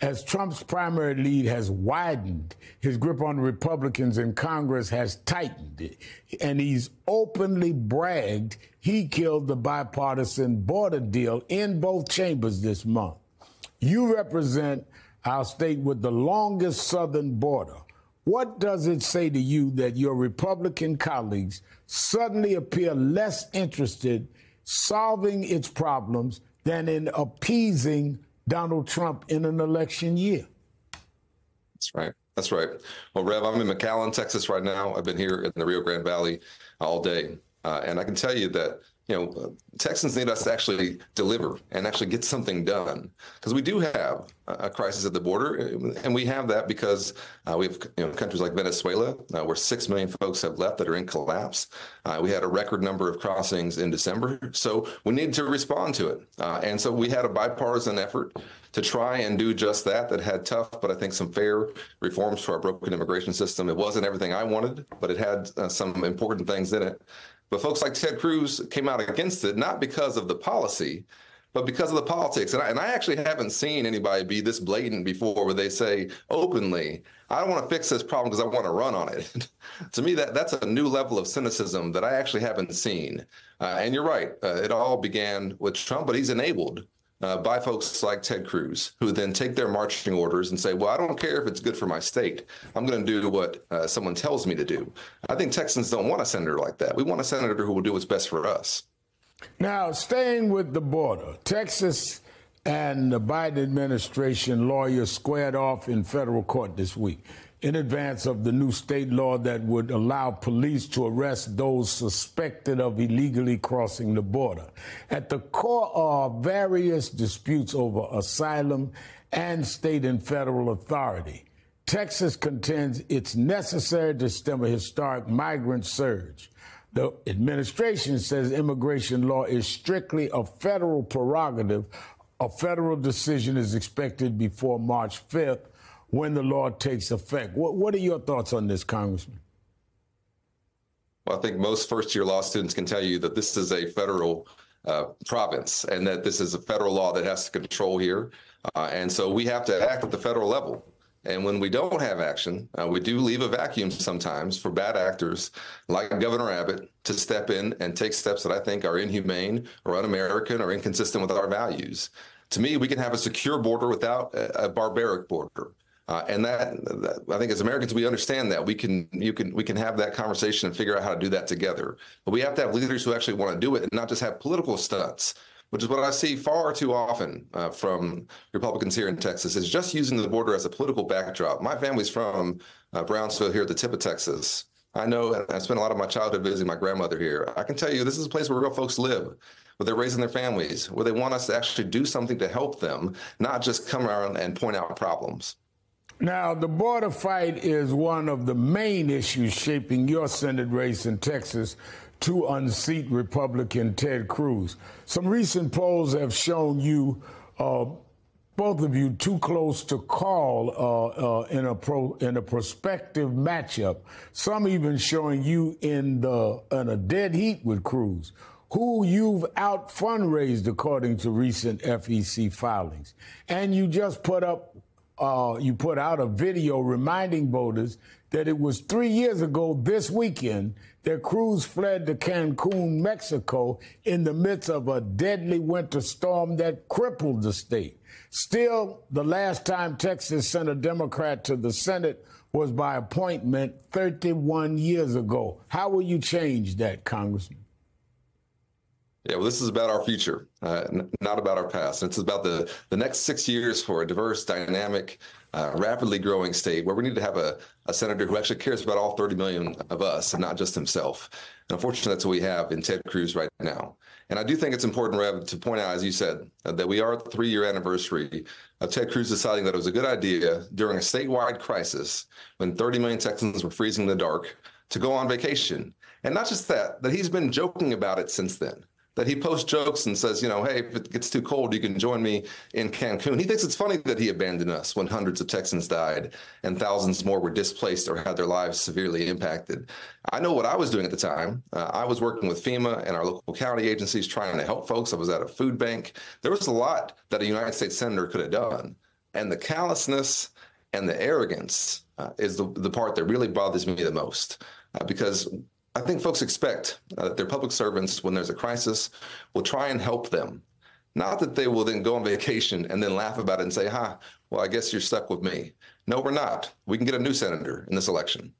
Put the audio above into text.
As Trump's primary lead has widened, his grip on Republicans in Congress has tightened, and he's openly bragged he killed the bipartisan border deal in both chambers this month. You represent our state with the longest southern border. What does it say to you that your Republican colleagues suddenly appear less interested solving its problems than in appeasing Donald Trump in an election year? That's right. That's right. Well, Rev, I'm in McAllen, Texas right now. I've been here in the Rio Grande Valley all day. And I can tell you that, Texans need us to actually deliver and actually get something done, because we do have a crisis at the border. And we have that because we have countries like Venezuela, where 6 million folks have left that are in collapse. We had a record number of crossings in December. So we need to respond to it. And so we had a bipartisan effort to try and do just that had tough, but I think some fair reforms to our broken immigration system. It wasn't everything I wanted, but it had some important things in it. But folks like Ted Cruz came out against it, not because of the policy, but because of the politics. And I actually haven't seen anybody be this blatant before, where they say openly, I don't want to fix this problem because I want to run on it. To me, that's a new level of cynicism that I actually haven't seen. And you're right. It all began with Trump, but he's enabled by folks like Ted Cruz, who then take their marching orders and say, well, I don't care if it's good for my state. I'm going to do what someone tells me to do. I think Texans don't want a senator like that. We want a senator who will do what's best for us. Now, staying with the border, Texas and the Biden administration lawyers squared off in federal court this week in advance of the new state law that would allow police to arrest those suspected of illegally crossing the border. At the core are various disputes over asylum and state and federal authority. Texas contends it's necessary to stem a historic migrant surge. The administration says immigration law is strictly a federal prerogative. A federal decision is expected before March 5th, when the law takes effect. What are your thoughts on this, Congressman? Well, I think most first-year law students can tell you that this is a federal province, and that this is a federal law that has to control here. And so we have to act at the federal level. And when we don't have action, we do leave a vacuum sometimes for bad actors like Governor Abbott to step in and take steps that I think are inhumane or un-American or inconsistent with our values. To me, we can have a secure border without a barbaric border. And that I think as Americans, we understand that we can have that conversation and figure out how to do that together. But we have to have leaders who actually want to do it and not just have political stunts, which is what I see far too often from Republicans here in Texas, is just using the border as a political backdrop. My family's from Brownsville here at the tip of Texas. I know, and I spent a lot of my childhood visiting my grandmother here. I can tell you this is a place where real folks live, where they're raising their families, where they want us to actually do something to help them, not just come around and point out problems. Now, the border fight is one of the main issues shaping your Senate race in Texas to unseat Republican Ted Cruz. Some recent polls have shown you, both of you, too close to call in a prospective matchup. Some even showing you in a dead heat with Cruz, who you've out fundraised according to recent FEC filings. And you just put out a video reminding voters that it was 3 years ago this weekend that Cruz fled to Cancun, Mexico, in the midst of a deadly winter storm that crippled the state. Still, the last time Texas sent a Democrat to the Senate was by appointment 31 years ago. How will you change that, Congressman? Yeah, well, this is about our future, not about our past. It's about the next 6 years for a diverse, dynamic, rapidly growing state where we need to have a senator who actually cares about all 30 million of us and not just himself. And unfortunately, that's what we have in Ted Cruz right now. And I do think it's important, Rev, to point out, as you said, that we are at the 3-year anniversary of Ted Cruz deciding that it was a good idea during a statewide crisis when 30 million Texans were freezing in the dark to go on vacation. And not just that he's been joking about it since then. That he posts jokes and says, hey, if it gets too cold, you can join me in Cancun. He thinks it's funny that he abandoned us when hundreds of Texans died and thousands more were displaced or had their lives severely impacted. I know what I was doing at the time. I was working with FEMA and our local county agencies trying to help folks. I was at a food bank. There was a lot that a United States senator could have done. And the callousness and the arrogance is the part that really bothers me the most, because I think folks expect that their public servants, when there's a crisis, will try and help them. Not that they will then go on vacation and then laugh about it and say, well, I guess you're stuck with me. No, we're not. We can get a new senator in this election.